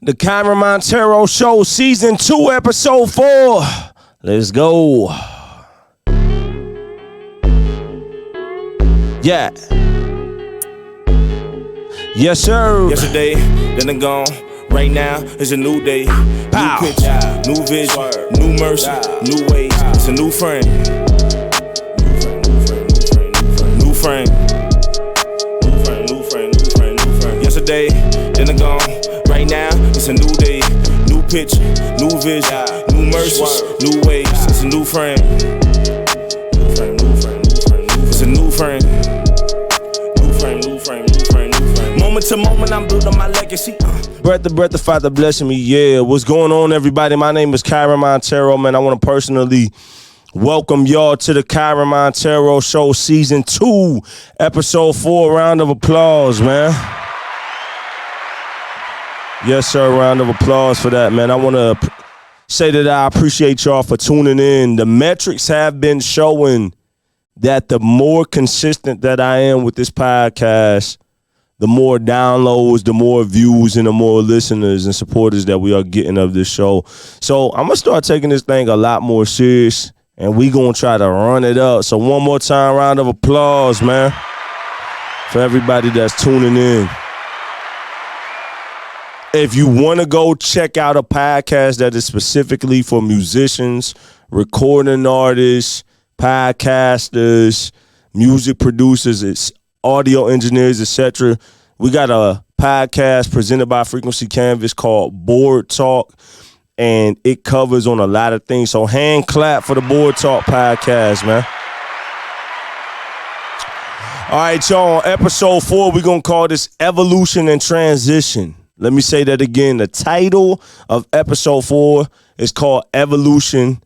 The KYREN Monteiro Show, Season 2, Episode 4. Let's go. Yeah. Yes, sir. Yesterday, then I'm gone. Right now, it's a new day. Pow. New pitch, new vision, new mercy, new ways. It's a new frame. New frame. Yesterday, then I'm gone. Right now, it's a new day. New pitch, new vision, new mercy, new ways. It's a new frame. It's a new frame. Moment to moment, I'm building my legacy. Breath to breath, the Father blessing me. Yeah, what's going on, everybody? My name is KYREN Monteiro, man. I want to personally welcome y'all to the KYREN Monteiro Show, Season 2, Episode 4. Round of applause, man. Yes, sir. Round of applause for that, man. I want to say that I appreciate y'all for tuning in. The metrics have been showing that the more consistent that I am with this podcast, the more downloads, the more views, and the more listeners and supporters that we are getting of this show. So I'm going to start taking this thing a lot more serious, and we going to try to run it up. So one more time, round of applause, man, for everybody that's tuning in. If you want to go check out a podcast that is specifically for musicians, recording artists, podcasters, music producers, it's audio engineers, etc., we got a podcast presented by Frequency Canvas called Board Talk, and it covers on a lot of things. So hand clap for the Board Talk podcast, man. All right, y'all, on episode 4, we're going to call this Evolution and Transition. Let me say that again. The title of episode 4 is called Evolution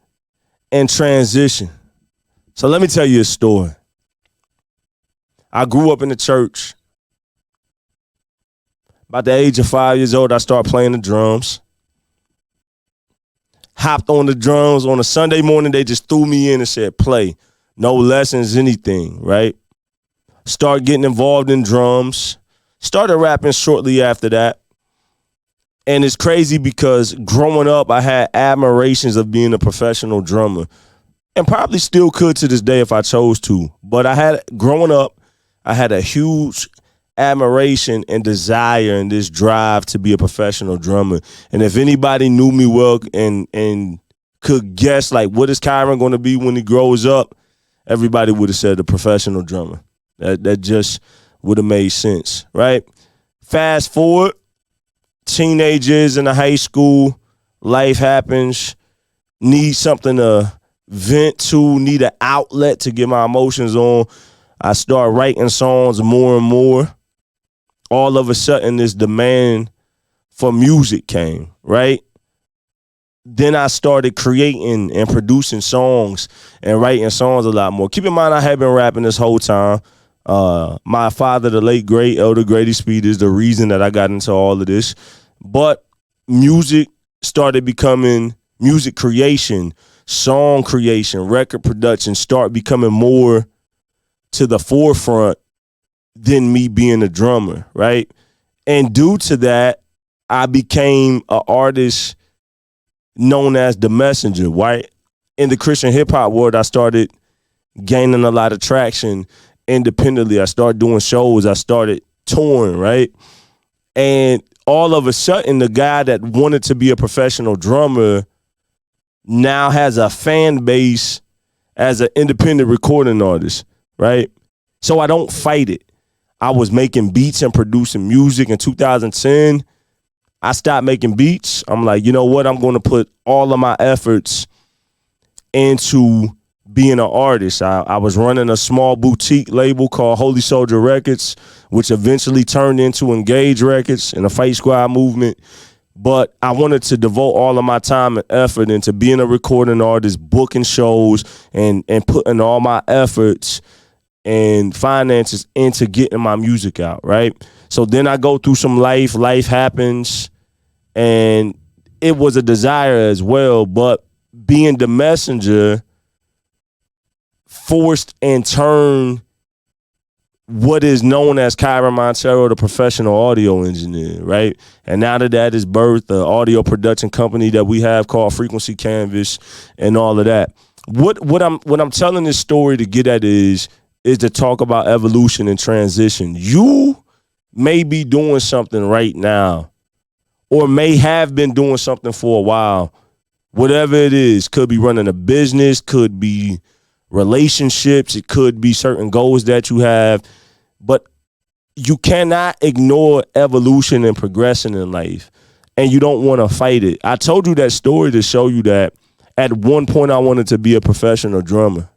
and Transition. So let me tell you a story. I grew up in the church. About the age of 5 years old, I started playing the drums. Hopped on the drums on a Sunday morning. They just threw me in and said, play. No lessons, anything, right? Started getting involved in drums. Started rapping shortly after that. And it's crazy because growing up, I had admirations of being a professional drummer. And probably still could to this day if I chose to. But growing up, I had a huge admiration and desire and this drive to be a professional drummer. And if anybody knew me well and could guess, like, what is KYREN going to be when he grows up, everybody would have said a professional drummer. That just would have made sense, right? Fast forward, teenagers in the high school, life happens, need something to vent to, need an outlet to get my emotions on. I start writing songs more and more. All of a sudden, this demand for music came, right? Then I started creating and producing songs and writing songs a lot more. Keep in mind, I had been rapping this whole time. My father, the late, great Elder Grady Speed, is the reason that I got into all of this. But music started becoming music creation, song creation, record production start becoming more to the forefront than me being a drummer, right? And due to that, I became an artist known as the messenger, right? In the Christian hip-hop world, I started gaining a lot of traction independently. I started doing shows. I started touring, right? And all of a sudden, the guy that wanted to be a professional drummer now has a fan base as an independent recording artist, right? So I don't fight it. I was making beats and producing music in 2010. I stopped making beats. I'm like, you know what? I'm going to put all of my efforts into being an artist. I was running a small boutique label called Holy Soldier Records, which eventually turned into Engage Records and the Fight Squad movement. But I wanted to devote all of my time and effort into being a recording artist, booking shows, and putting all my efforts and finances into getting my music out, right? So then I go through some life happens, and it was a desire as well, but being the messenger forced and turned what is known as KYREN Monteiro, the professional audio engineer, right? And now that is birthed, the audio production company that we have called Frequency Canvas and all of that. What I'm telling this story to get at is to talk about evolution and transition. You may be doing something right now, or may have been doing something for a while. Whatever it is, could be running a business, could be relationships, it could be certain goals that you have, but you cannot ignore evolution and progression in life, and you don't want to fight it. I told you that story to show you that at one point I wanted to be a professional drummer,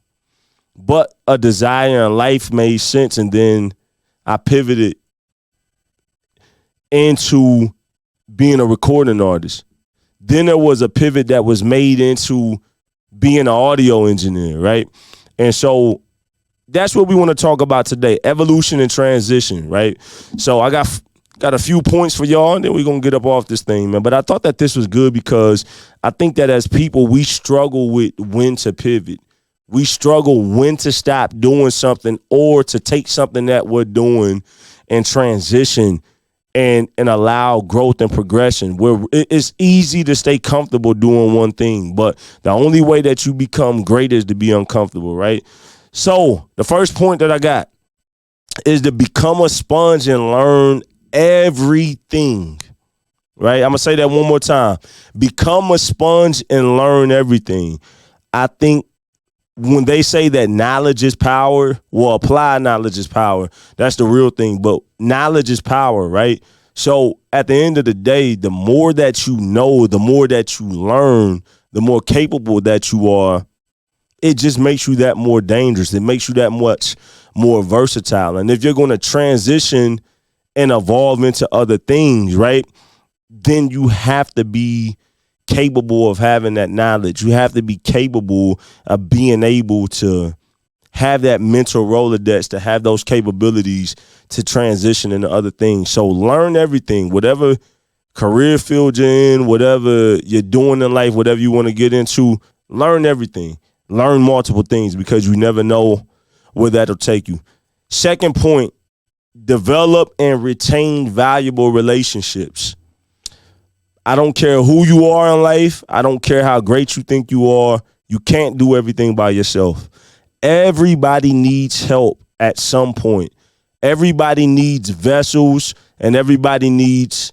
but a desire in life made sense, and then I pivoted into being a recording artist. Then there was a pivot that was made into being an audio engineer, right? And so that's what we want to talk about today, evolution and transition, right? So I got a few points for y'all, and then we're going to get up off this thing, man. But I thought that this was good because I think that as people, we struggle with when to pivot. We struggle when to stop doing something or to take something that we're doing and transition and allow growth and progression. Where it's easy to stay comfortable doing one thing, but the only way that you become great is to be uncomfortable, right? So the first point that I got is to become a sponge and learn everything, right? I'm going to say that one more time. Become a sponge and learn everything. I think when they say that knowledge is power, well, apply knowledge is power. That's the real thing. But knowledge is power, right? So at the end of the day, the more that you know, the more that you learn, the more capable that you are, it just makes you that more dangerous. It makes you that much more versatile. And if you're going to transition and evolve into other things, right, then you have to be capable of having that knowledge. You have to be capable of being able to have that mental Rolodex, to have those capabilities to transition into other things. So learn everything, whatever career field you're in, whatever you're doing in life, whatever you want to get into, learn everything. Learn multiple things because you never know where that'll take you. Second point, develop and retain valuable relationships. I don't care who you are in life. I don't care how great you think you are. You can't do everything by yourself. Everybody needs help at some point. Everybody needs vessels, and everybody needs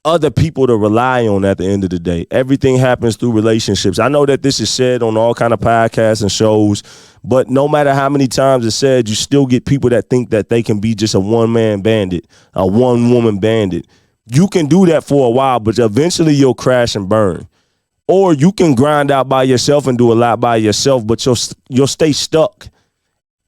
other people to rely on at the end of the day. Everything happens through relationships. I know that this is said on all kind of podcasts and shows, but no matter how many times it's said, you still get people that think that they can be just a one-man bandit, a one-woman bandit. You can do that for a while, but eventually you'll crash and burn. Or you can grind out by yourself and do a lot by yourself, but you'll stay stuck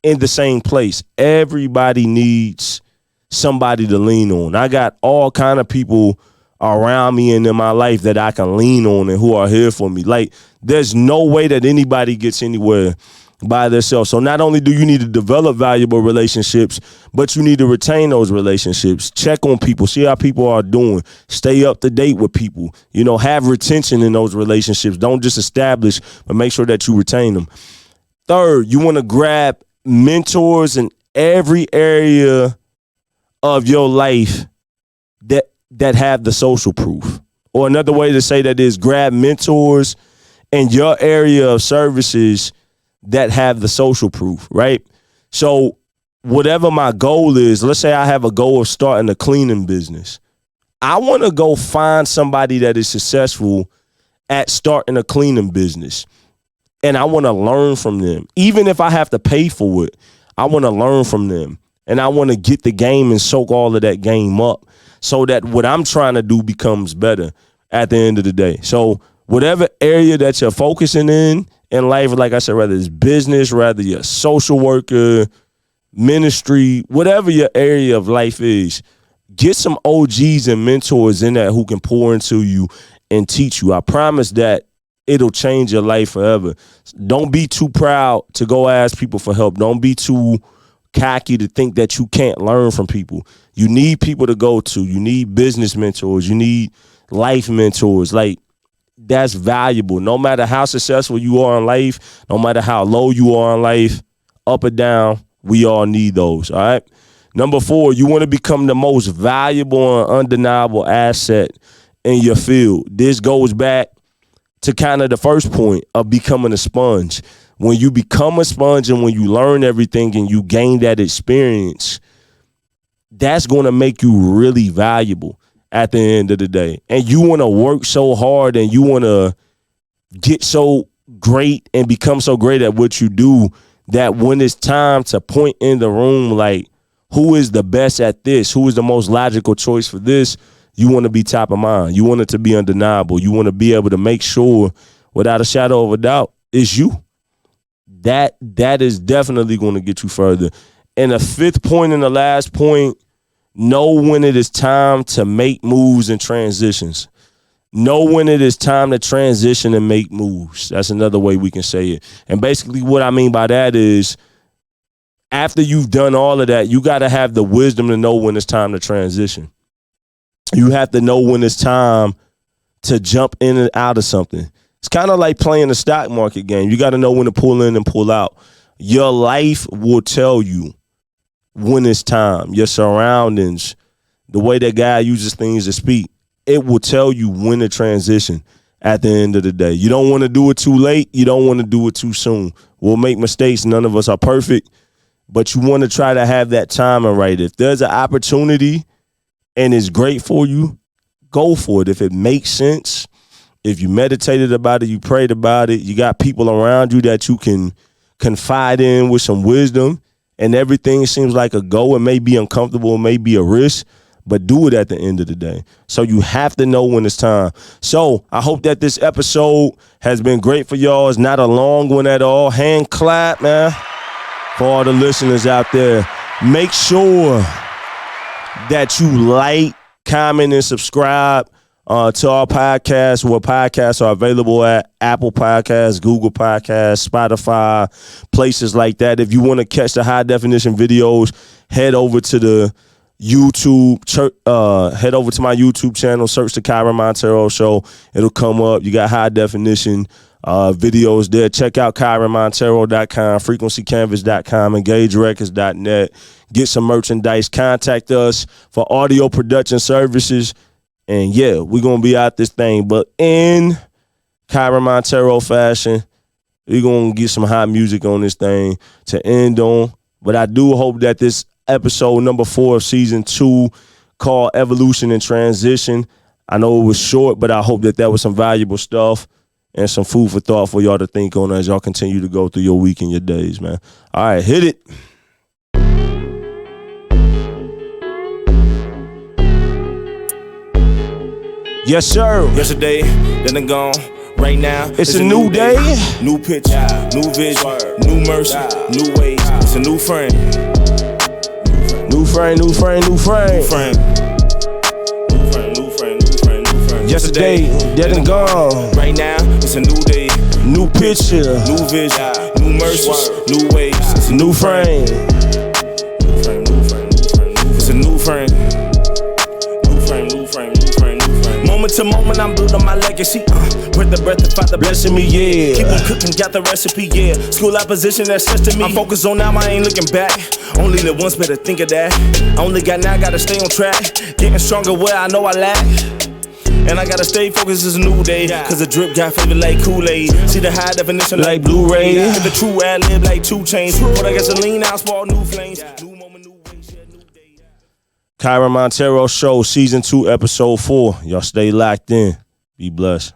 in the same place. Everybody needs somebody to lean on. I got all kind of people around me and in my life that I can lean on and who are here for me. Like, there's no way that anybody gets anywhere by themselves. So not only do you need to develop valuable relationships, but you need to retain those relationships. Check on people, see how people are doing, stay up to date with people, have retention in those relationships. Don't just establish, but make sure that you retain them. Third, you want to grab mentors in every area of your life that have the social proof. Or another way to say that is grab mentors in your area of services that have the social proof, right? So whatever my goal is, let's say I have a goal of starting a cleaning business. I want to go find somebody that is successful at starting a cleaning business. And I want to learn from them. Even if I have to pay for it, I want to learn from them. And I want to get the game and soak all of that game up so that what I'm trying to do becomes better at the end of the day. So whatever area that you're focusing in life, like I said, whether it's business, whether you're a social worker, ministry, whatever your area of life is, get some OGs and mentors in that who can pour into you and teach you. I promise that it'll change your life forever. Don't be too proud to go ask people for help. Don't be too cocky to think that you can't learn from people. You need people to go to. You need business mentors. You need life mentors. Like, that's valuable. No matter how successful you are in life, no matter how low you are in life, up or down, We all need those, all right? Number 4, you want to become the most valuable and undeniable asset in your field. This goes back to kind of the first point of becoming a sponge. When you become a sponge and when you learn everything and you gain that experience, that's going to make you really valuable at the end of the day. And you want to work so hard and you want to get so great and become so great at what you do that when it's time to point in the room, like, who is the best at this? Who is the most logical choice for this? You want to be top of mind. You want it to be undeniable. You want to be able to make sure, without a shadow of a doubt, it's you. That is definitely going to get you further. And the 5th point and the last point, know when it is time to make moves and transitions. Know when it is time to transition and make moves. That's another way we can say it. And basically what I mean by that is, after you've done all of that, you got to have the wisdom to know when it's time to transition. You have to know when it's time to jump in and out of something. It's kind of like playing the stock market game. You got to know when to pull in and pull out. Your life will tell you when it's time. Your surroundings, the way that God uses things to speak, it will tell you when to transition at the end of the day. You don't want to do it too late. You don't want to do it too soon. We'll make mistakes. None of us are perfect. But you want to try to have that timing right. If there's an opportunity and it's great for you, go for it. If it makes sense, if you meditated about it, you prayed about it, you got people around you that you can confide in with some wisdom, and everything seems like a go. It may be uncomfortable, it may be a risk, but do it at the end of the day. So you have to know when it's time. So I hope that this episode has been great for y'all. It's not a long one at all. Hand clap, man. For all the listeners out there, make sure that you like, comment, and subscribe to our podcast, where podcasts are available at Apple Podcasts, Google Podcasts, Spotify, places like that. If you want to catch the high definition videos, head over to the YouTube, head over to my YouTube channel, search the KYREN Monteiro Show. It'll come up. You got high definition videos there. Check out KYRENMonteiro.com, frequencycanvas.com, engagerecords.net. Get some merchandise. Contact us for audio production services. And yeah, we're going to be out this thing. But in KYREN Monteiro fashion, we're going to get some hot music on this thing to end on. But I do hope that this episode number 4 of season 2, called Evolution and Transition, I know it was short, but I hope that was some valuable stuff and some food for thought for y'all to think on as y'all continue to go through your week and your days, man. All right, hit it. Yes, sir. Yesterday, then I'm gone. Right now, it's a new day. New pitch, new vision, new mercy, new ways. It's a new friend. New friend, new friend, new friend. New friend. New friend, new friend, new friend, new friend. Yesterday, dead and gone. Right now, it's a new day. New picture, new vision, new mercies, new ways. It's a new friend. New friend, new friend, new friend, new friend. It's a new friend. New friend, new friend, new friend, new friend. Moment to moment, I'm building my legacy. With the breath of Father blessing me, yeah. Keep on cooking, got the recipe, yeah. School opposition, that's to me. I'm focused on now, I ain't looking back. Only live once, better think of that. I only got now, gotta stay on track. Getting stronger where I know I lack. And I gotta stay focused, it's a new day. Cause the drip got flavor like Kool-Aid. See the high definition like Blu-ray. Hit the true ad-lib like 2 Chainz. Put I gasoline out, small new flames. New moment, new ways, yeah, new day. KYREN Monteiro Show, Season 2, Episode 4. Y'all stay locked in. Be blessed.